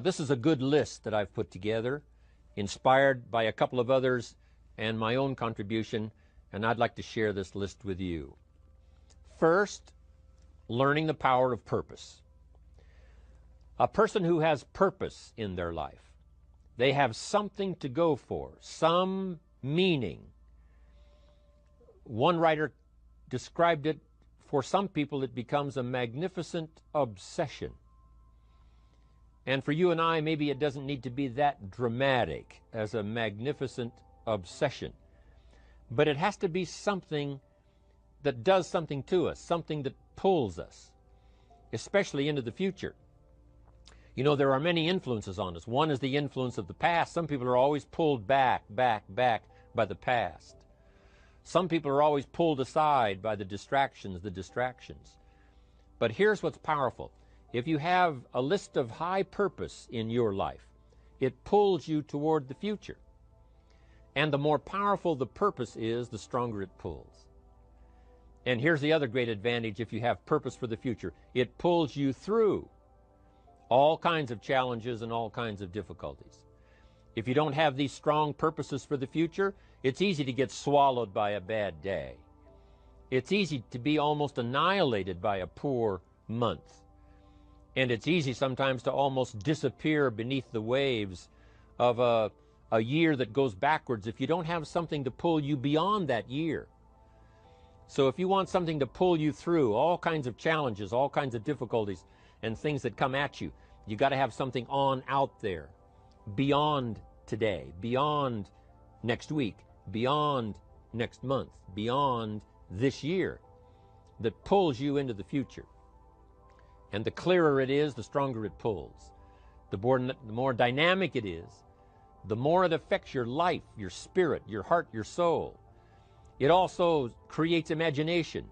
This is a good list that I've put together, inspired by a couple of others and my own contribution, and I'd like to share this list with you. First, learning the power of purpose. A person who has purpose in their life, they have something to go for, some meaning. One writer described it, for some people it becomes a magnificent obsession. And for you and I, maybe it doesn't need to be that dramatic as a magnificent obsession. But it has to be something that does something to us, something that pulls us, especially into the future. You know, there are many influences on us. One is the influence of the past. Some people are always pulled back by the past. Some people are always pulled aside by the distractions. But here's what's powerful. If you have a list of high purpose in your life, it pulls you toward the future. And the more powerful the purpose is, the stronger it pulls. And here's the other great advantage if you have purpose for the future. It pulls you through all kinds of challenges and all kinds of difficulties. If you don't have these strong purposes for the future, it's easy to get swallowed by a bad day. It's easy to be almost annihilated by a poor month. And it's easy sometimes to almost disappear beneath the waves of a year that goes backwards if you don't have something to pull you beyond that year. So if you want something to pull you through all kinds of challenges, all kinds of difficulties, and things that come at you, you got to have something on out there, beyond today, beyond next week, beyond next month, beyond this year, that pulls you into the future. And the clearer it is, the stronger it pulls. The more dynamic it is, the more it affects your life, your spirit, your heart, your soul. It also creates imagination.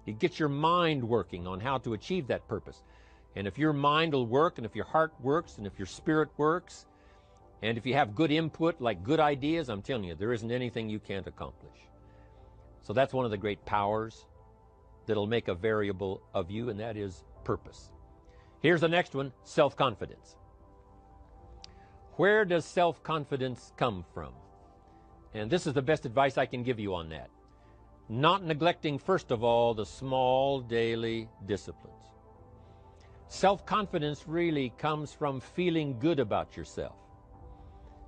It gets your mind working on how to achieve that purpose. And if your mind will work, and if your heart works, and if your spirit works, and if you have good input, like good ideas, I'm telling you, there isn't anything you can't accomplish. So that's one of the great powers that'll make a variable of you, and that is purpose. Here's the next one, self-confidence. Where does self-confidence come from? And this is the best advice I can give you on that. Not neglecting, first of all, the small daily disciplines. Self-confidence really comes from feeling good about yourself.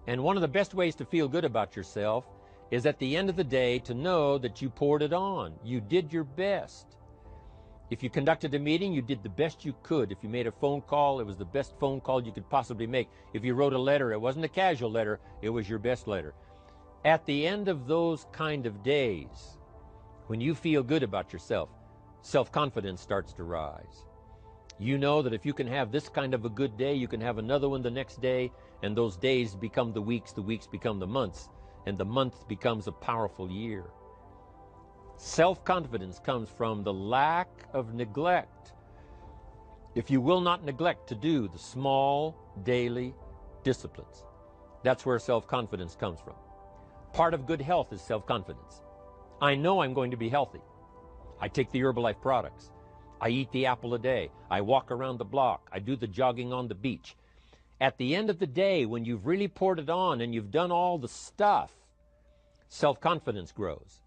And one of the best ways to feel good about yourself is at the end of the day to know that you poured it on. You did your best. If you conducted a meeting, you did the best you could. If you made a phone call, it was the best phone call you could possibly make. If you wrote a letter, it wasn't a casual letter, it was your best letter. At the end of those kind of days, when you feel good about yourself, self-confidence starts to rise. You know that if you can have this kind of a good day, you can have another one the next day, and those days become the weeks become the months, and the month becomes a powerful year. Self-confidence comes from the lack of neglect. If you will not neglect to do the small daily disciplines, that's where self-confidence comes from. Part of good health is self-confidence. I know I'm going to be healthy. I take the Herbalife products. I eat the apple a day. I walk around the block. I do the jogging on the beach. At the end of the day, when you've really poured it on and you've done all the stuff, self-confidence grows.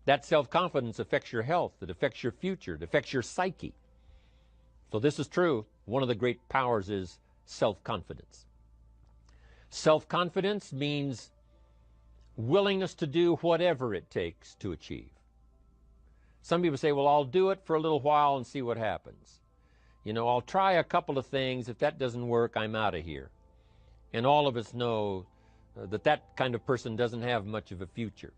That self-confidence affects your health. It affects your future. It affects your psyche. So this is true. One of the great powers is self-confidence. Self-confidence means willingness to do whatever it takes to achieve. Some people say, well, I'll do it for a little while and see what happens. You know, I'll try a couple of things. If that doesn't work, I'm out of here. And all of us know that that kind of person doesn't have much of a future.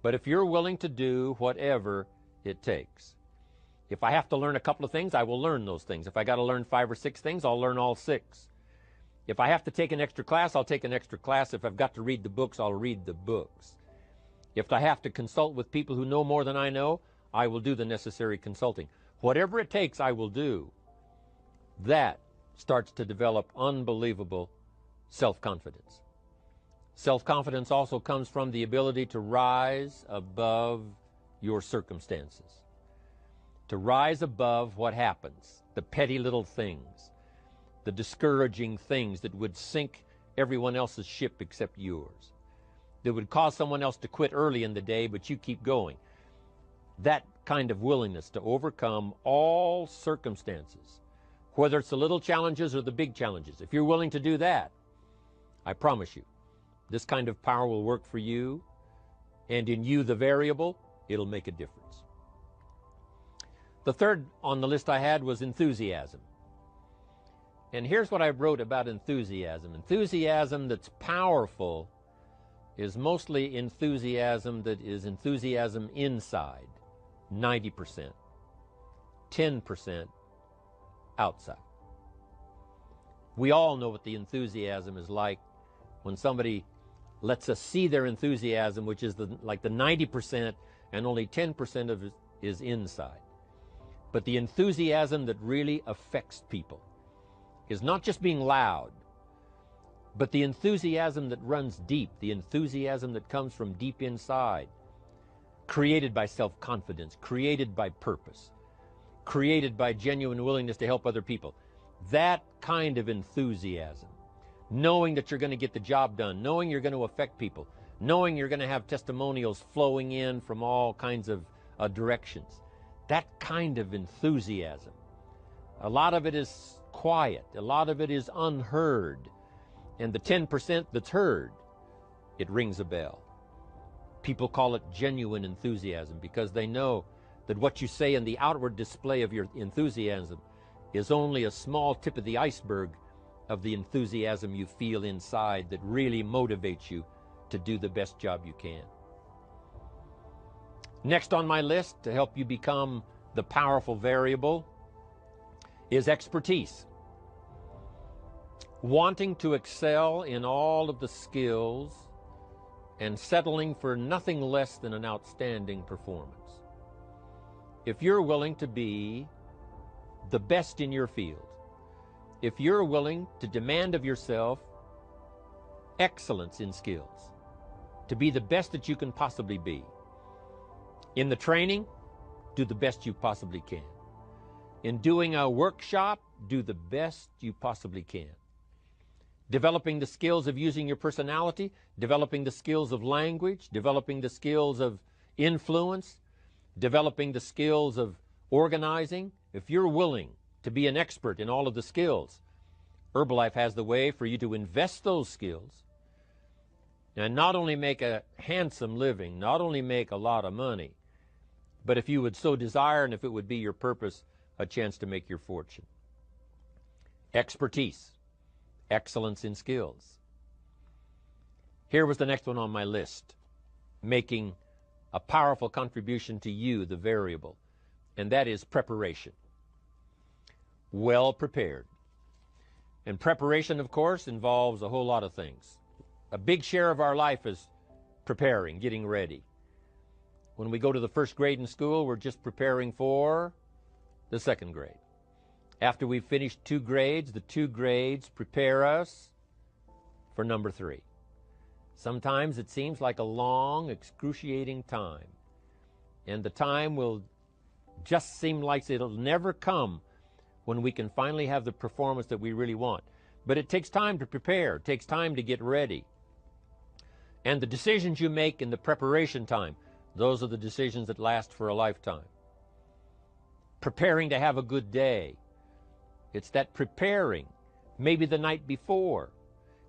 But if you're willing to do whatever it takes, if I have to learn a couple of things, I will learn those things. If I got to learn 5 or 6 things, I'll learn all 6. If I have to take an extra class, I'll take an extra class. If I've got to read the books, I'll read the books. If I have to consult with people who know more than I know, I will do the necessary consulting. Whatever it takes, I will do. That starts to develop unbelievable self-confidence. Self-confidence also comes from the ability to rise above your circumstances, to rise above what happens, the petty little things. the discouraging things that would sink everyone else's ship except yours, that would cause someone else to quit early in the day, but you keep going. That kind of willingness to overcome all circumstances, whether it's the little challenges or the big challenges. If you're willing to do that, I promise you, this kind of power will work for you, and in you, the variable, it'll make a difference. The third on the list I had was enthusiasm. And here's what I wrote about enthusiasm. Enthusiasm that's powerful is mostly enthusiasm that is enthusiasm inside, 90%, 10% outside. We all know what the enthusiasm is like when somebody lets us see their enthusiasm, which is like the 90%, and only 10% of it is inside. But the enthusiasm that really affects people is not just being loud, but the enthusiasm that runs deep, the enthusiasm that comes from deep inside, created by self-confidence, created by purpose, created by genuine willingness to help other people. That kind of enthusiasm, knowing that you're going to get the job done, knowing you're going to affect people, knowing you're going to have testimonials flowing in from all kinds of directions. That kind of enthusiasm. A lot of it is quiet. A lot of it is unheard. And the 10% that's heard, it rings a bell. People call it genuine enthusiasm because they know that what you say in the outward display of your enthusiasm is only a small tip of the iceberg of the enthusiasm you feel inside that really motivates you to do the best job you can. Next on my list to help you become the powerful variable is expertise. Wanting to excel in all of the skills and settling for nothing less than an outstanding performance. If you're willing to be the best in your field, if you're willing to demand of yourself excellence in skills, to be the best that you can possibly be, in the training, do the best you possibly can. In doing a workshop, do the best you possibly can. Developing the skills of using your personality, developing the skills of language, developing the skills of influence, developing the skills of organizing. If you're willing to be an expert in all of the skills, Herbalife has the way for you to invest those skills and not only make a handsome living, not only make a lot of money, but if you would so desire and if it would be your purpose, a chance to make your fortune. Expertise, excellence in skills. Here was the next one on my list, making a powerful contribution to you, the variable, and that is preparation. Well prepared. And preparation, of course, involves a whole lot of things. A big share of our life is preparing, getting ready. When we go to the first grade in school, we're just preparing for the second grade. After we've finished 2 grades, the 2 grades prepare us for number 3. Sometimes it seems like a long, excruciating time. And the time will just seem like it'll never come when we can finally have the performance that we really want. But it takes time to prepare. It takes time to get ready. And the decisions you make in the preparation time, those are the decisions that last for a lifetime. Preparing to have a good day. It's that preparing, maybe the night before,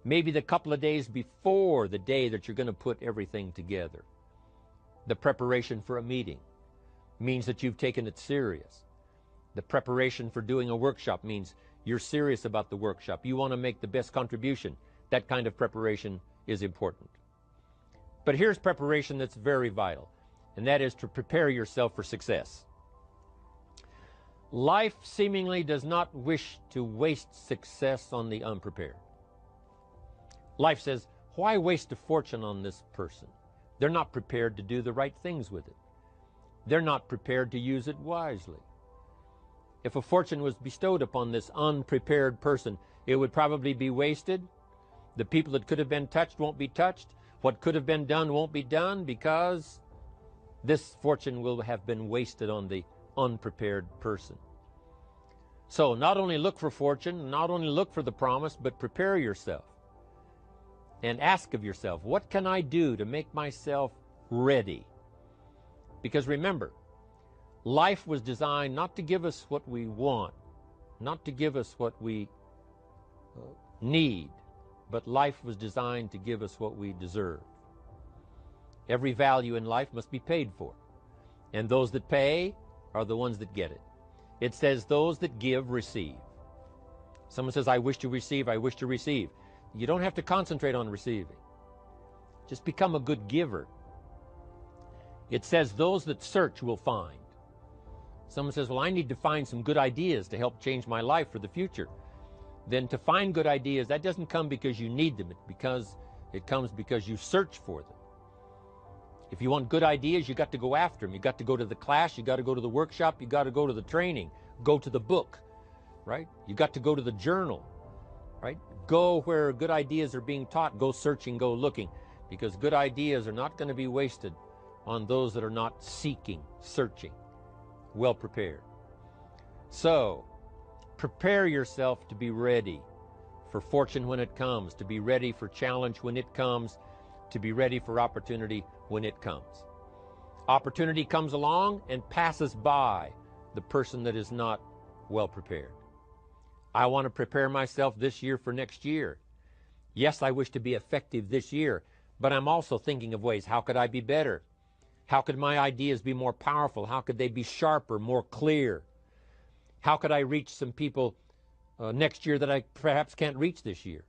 maybe the couple of days before the day that you're going to put everything together. The preparation for a meeting means that you've taken it serious. The preparation for doing a workshop means you're serious about the workshop. You want to make the best contribution. That kind of preparation is important. But here's preparation that's very vital, and that is to prepare yourself for success. Life seemingly does not wish to waste success on the unprepared. Life says, why waste a fortune on this person? They're not prepared to do the right things with it. They're not prepared to use it wisely. If a fortune was bestowed upon this unprepared person, it would probably be wasted. The people that could have been touched won't be touched. What could have been done won't be done because this fortune will have been wasted on the unprepared person. So not only look for fortune, not only look for the promise, but prepare yourself and ask of yourself, what can I do to make myself ready? Because remember, life was designed not to give us what we want, not to give us what we need, but life was designed to give us what we deserve. Every value in life must be paid for, and those that pay are the ones that get it. It says those that give receive. Someone says, I wish to receive, I wish to receive. You don't have to concentrate on receiving. Just become a good giver. It says those that search will find. Someone says, well, I need to find some good ideas to help change my life for the future. Then to find good ideas, that doesn't come because you need them. It comes because you search for them. If you want good ideas, you got to go after them. You got to go to the class, you got to go to the workshop, you got to go to the training, go to the book, right? You got to go to the journal, right? Go where good ideas are being taught, go searching, go looking, because good ideas are not going to be wasted on those that are not seeking, searching, well prepared. So, prepare yourself to be ready for fortune when it comes, to be ready for challenge when it comes, to be ready for opportunity when it comes. Opportunity comes along and passes by the person that is not well prepared. I want to prepare myself this year for next year. Yes, I wish to be effective this year, but I'm also thinking of ways, how could I be better? How could my ideas be more powerful? How could they be sharper, more clear? How could I reach some people next year that I perhaps can't reach this year?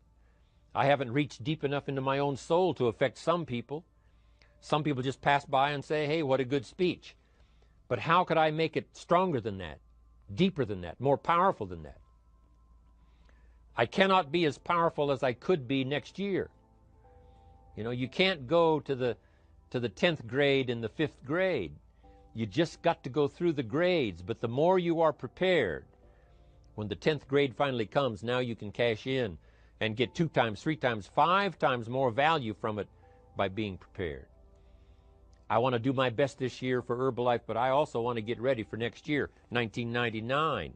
I haven't reached deep enough into my own soul to affect some people. Some people just pass by and say, hey, what a good speech. But how could I make it stronger than that, deeper than that, more powerful than that? I cannot be as powerful as I could be next year. You know, you can't go to the 10th grade in the 5th grade. You just got to go through the grades. But the more you are prepared, when the 10th grade finally comes, now you can cash in and get 2 times, 3 times, 5 times more value from it by being prepared. I want to do my best this year for Herbalife, but I also want to get ready for next year, 1999.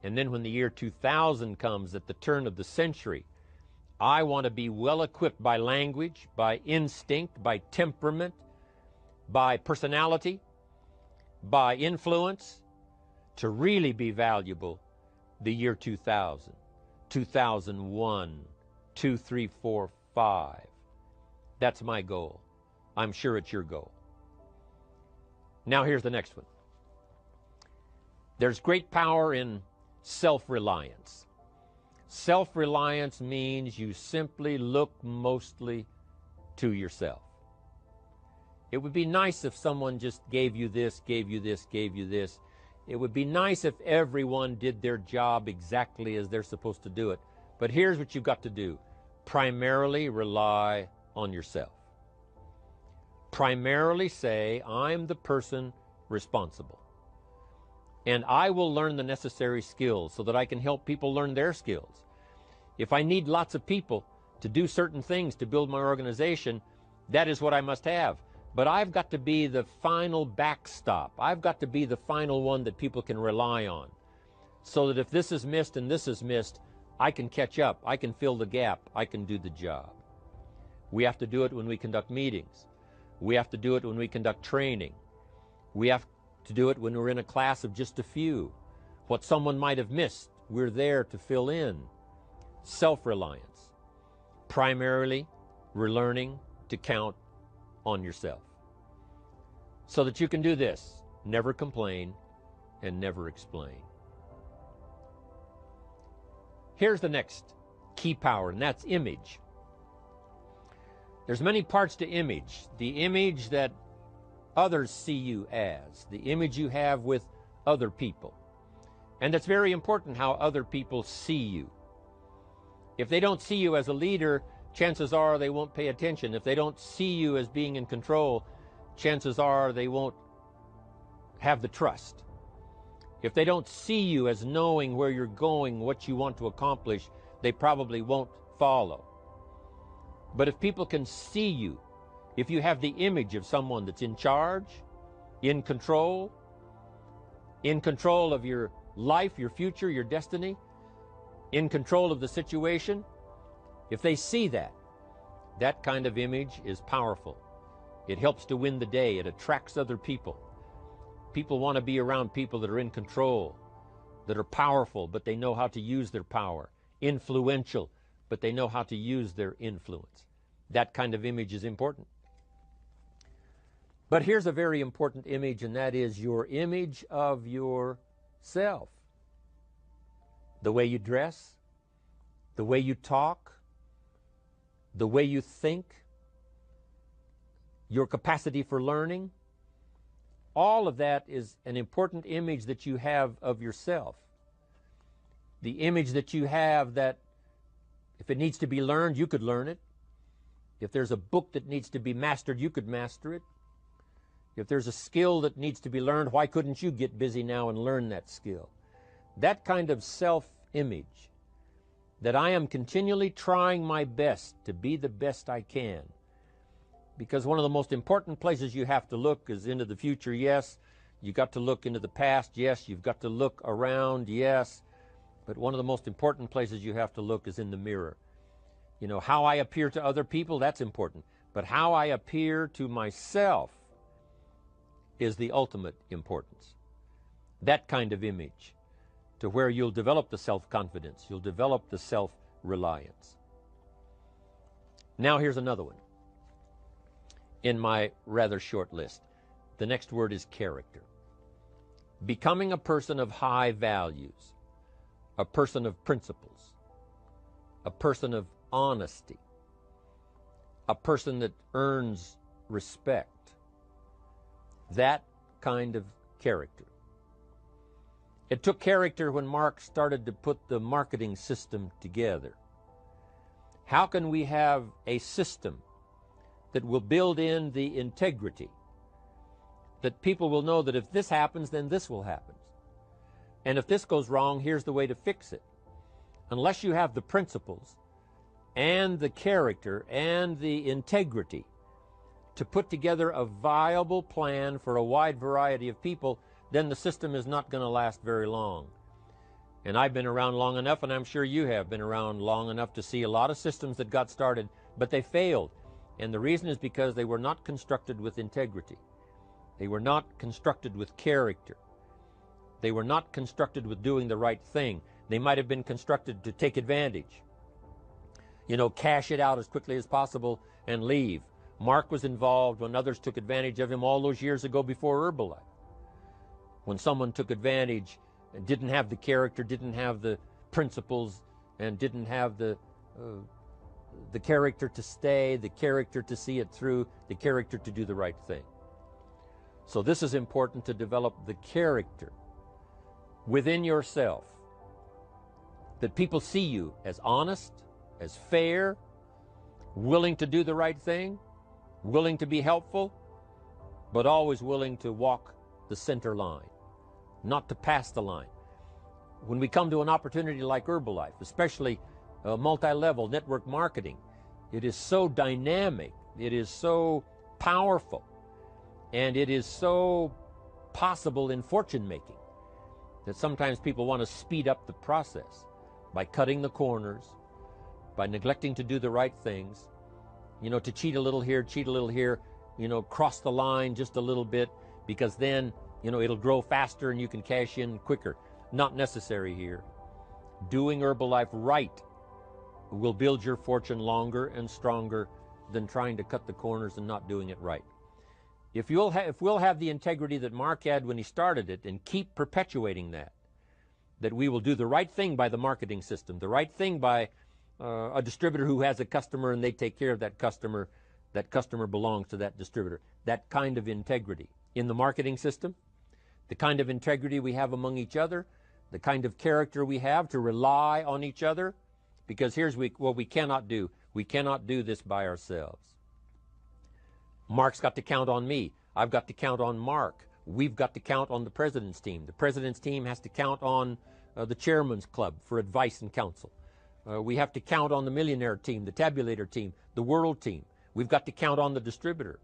And then when the year 2000 comes, at the turn of the century, I want to be well equipped by language, by instinct, by temperament, by personality, by influence, to really be valuable the year 2000, 2001, 2, 3, 4, 5. That's my goal. I'm sure it's your goal. Now here's the next one. There's great power in self-reliance. Self-reliance means you simply look mostly to yourself. It would be nice if someone just gave you this, gave you this, gave you this. It would be nice if everyone did their job exactly as they're supposed to do it. But here's what you've got to do. Primarily rely on yourself. Primarily say, I'm the person responsible. And I will learn the necessary skills so that I can help people learn their skills. If I need lots of people to do certain things to build my organization, that is what I must have. But I've got to be the final backstop. I've got to be the final one that people can rely on. So that if this is missed and this is missed, I can catch up. I can fill the gap. I can do the job. We have to do it when we conduct meetings. We have to do it when we conduct training. We have to do it when we're in a class of just a few. What someone might have missed, we're there to fill in. Self-reliance. Primarily, we're learning to count on yourself. So that you can do this, never complain and never explain. Here's the next key power, and that's image. There's many parts to image. The image that others see you as, the image you have with other people. And it's very important how other people see you. If they don't see you as a leader, chances are they won't pay attention. If they don't see you as being in control, chances are they won't have the trust. If they don't see you as knowing where you're going, what you want to accomplish, they probably won't follow. But if people can see you, if you have the image of someone that's in charge, in control of your life, your future, your destiny, in control of the situation, if they see that, that kind of image is powerful. It helps to win the day. It attracts other people. People want to be around people that are in control, that are powerful, but they know how to use their power. Influential, but they know how to use their influence. That kind of image is important. But here's a very important image, and that is your image of yourself. The way you dress, the way you talk, the way you think, your capacity for learning. All of that is an important image that you have of yourself. The image that you have that if it needs to be learned, you could learn it. If there's a book that needs to be mastered, you could master it. If there's a skill that needs to be learned, why couldn't you get busy now and learn that skill? That kind of self-image, that I am continually trying my best to be the best I can. Because one of the most important places you have to look is into the future, yes. You've got to look into the past, yes. You've got to look around, yes. But one of the most important places you have to look is in the mirror. You know, how I appear to other people, that's important. But how I appear to myself is the ultimate importance. That kind of image, to where you'll develop the self-confidence, you'll develop the self-reliance. Now here's another one in my rather short list. The next word is character. Becoming a person of high values, a person of principles, a person of honesty, a person that earns respect. That kind of character. It took character when Mark started to put the marketing system together. How can we have a system that will build in the integrity, that people will know that if this happens, then this will happen. And if this goes wrong, here's the way to fix it. Unless you have the principles and the character and the integrity to put together a viable plan for a wide variety of people, then the system is not going to last very long. And I've been around long enough, and I'm sure you have been around long enough to see a lot of systems that got started, but they failed. And the reason is because they were not constructed with integrity. They were not constructed with character. They were not constructed with doing the right thing. They might have been constructed to take advantage. You know, cash it out as quickly as possible and leave. Mark was involved when others took advantage of him all those years ago before Herbalife. When someone took advantage and didn't have the character, didn't have the principles, and didn't have the character to stay, the character to see it through, the character to do the right thing. So this is important, to develop the character within yourself, that people see you as honest, as fair, willing to do the right thing, willing to be helpful, but always willing to walk the center line, not to pass the line. When we come to an opportunity like Herbalife, especially multi-level network marketing, it is so dynamic, it is so powerful, and it is so possible in fortune making that sometimes people want to speed up the process by cutting the corners, by neglecting to do the right things, you know, to cheat a little here, you know, cross the line just a little bit, because then, you know, it'll grow faster and you can cash in quicker. Not necessary here. Doing Herbalife right will build your fortune longer and stronger than trying to cut the corners and not doing it right. If we'll have the integrity that Mark had when he started it, and keep perpetuating that we will do the right thing by the marketing system, the right thing by a distributor who has a customer and they take care of that customer belongs to that distributor. That kind of integrity in the marketing system, the kind of integrity we have among each other, the kind of character we have to rely on each other, because here's what we cannot do. We cannot do this by ourselves. Mark's got to count on me. I've got to count on Mark. We've got to count on the president's team. The president's team has to count on the chairman's club for advice and counsel. We have to count on the millionaire team, the tabulator team, the world team. We've got to count on the distributor.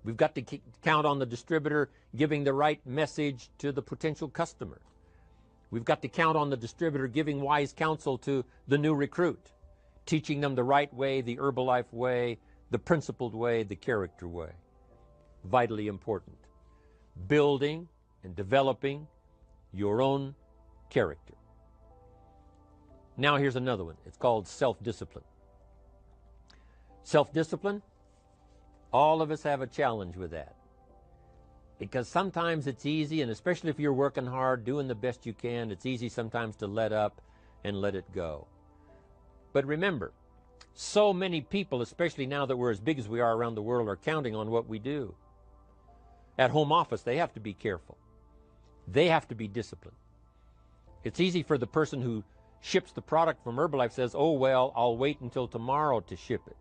We've got to count on the distributor giving the right message to the potential customer. We've got to count on the distributor giving wise counsel to the new recruit, teaching them the right way, the Herbalife way, the principled way, the character way. Vitally important. Building and developing your own character. Now here's another one. It's called self-discipline. Self-discipline, all of us have a challenge with that. Because sometimes it's easy, and especially if you're working hard, doing the best you can, it's easy sometimes to let up and let it go. But remember, so many people, especially now that we're as big as we are around the world, are counting on what we do. At home office, they have to be careful. They have to be disciplined. It's easy for the person who ships the product from Herbalife says, oh, well, I'll wait until tomorrow to ship it.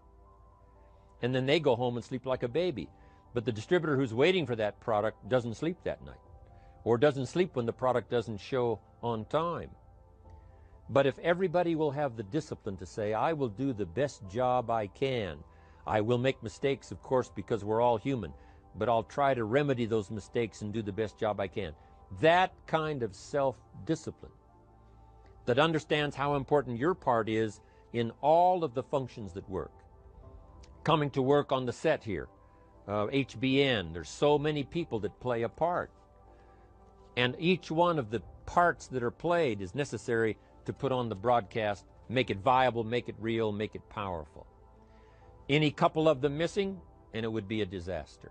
And then they go home and sleep like a baby. But the distributor who's waiting for that product doesn't sleep that night, or doesn't sleep when the product doesn't show on time. But if everybody will have the discipline to say, I will do the best job I can. I will make mistakes, of course, because we're all human, but I'll try to remedy those mistakes and do the best job I can. That kind of self-discipline that understands how important your part is in all of the functions that work. Coming to work on the set here, HBN, there's so many people that play a part. And each one of the parts that are played is necessary to put on the broadcast, make it viable, make it real, make it powerful. Any couple of them missing, and it would be a disaster.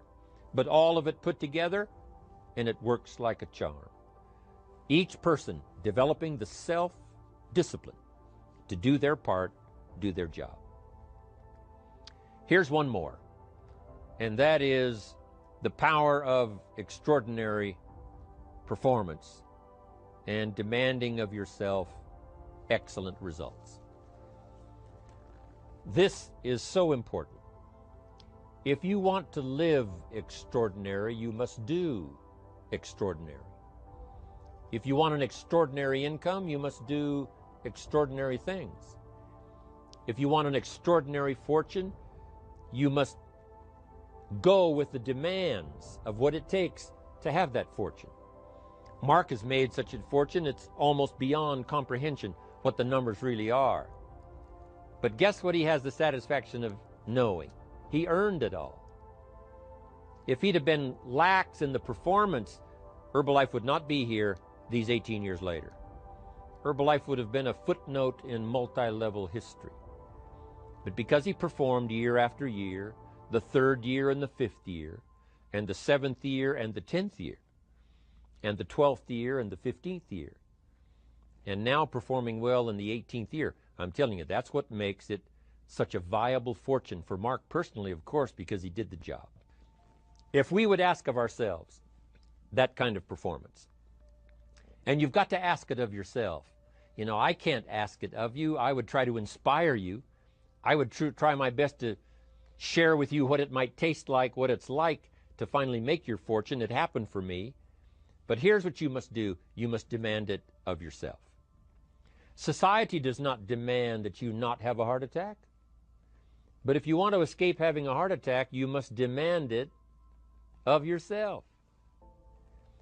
But all of it put together, and it works like a charm. Each person developing the self-discipline to do their part, do their job. Here's one more, and that is the power of extraordinary performance and demanding of yourself excellent results. This is so important. If you want to live extraordinary, you must do extraordinary. If you want an extraordinary income, you must do extraordinary things. If you want an extraordinary fortune, you must go with the demands of what it takes to have that fortune. Mark has made such a fortune, it's almost beyond comprehension what the numbers really are. But guess what he has the satisfaction of knowing? He earned it all. If he'd have been lax in the performance, Herbalife would not be here these 18 years later. Herbalife would have been a footnote in multi-level history. But because he performed year after year, the 3rd year and the 5th year, and the 7th year and the 10th year, and the 12th year and the 15th year, and now performing well in the 18th year, I'm telling you, that's what makes it such a viable fortune for Mark personally, of course, because he did the job. If we would ask of ourselves that kind of performance, and you've got to ask it of yourself. You know, I can't ask it of you. I would try to inspire you. I would try my best to share with you what it might taste like, what it's like to finally make your fortune. It happened for me. But here's what you must do. You must demand it of yourself. Society does not demand that you not have a heart attack. But if you want to escape having a heart attack, you must demand it of yourself.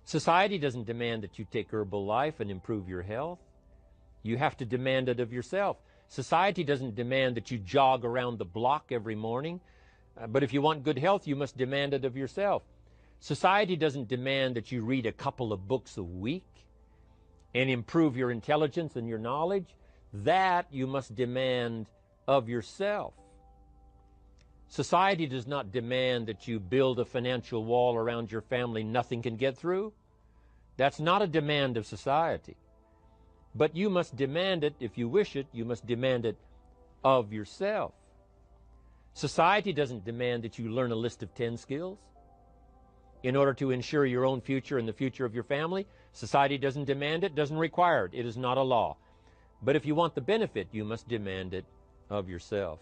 Society doesn't demand that you take Herbalife and improve your health. You have to demand it of yourself. Society doesn't demand that you jog around the block every morning. But if you want good health, you must demand it of yourself. Society doesn't demand that you read a couple of books a week and improve your intelligence and your knowledge. That you must demand of yourself. Society does not demand that you build a financial wall around your family nothing can get through. That's not a demand of society. But you must demand it, if you wish it, you must demand it of yourself. Society doesn't demand that you learn a list of 10 skills in order to ensure your own future and the future of your family. Society doesn't demand it, doesn't require it. It is not a law. But if you want the benefit, you must demand it of yourself.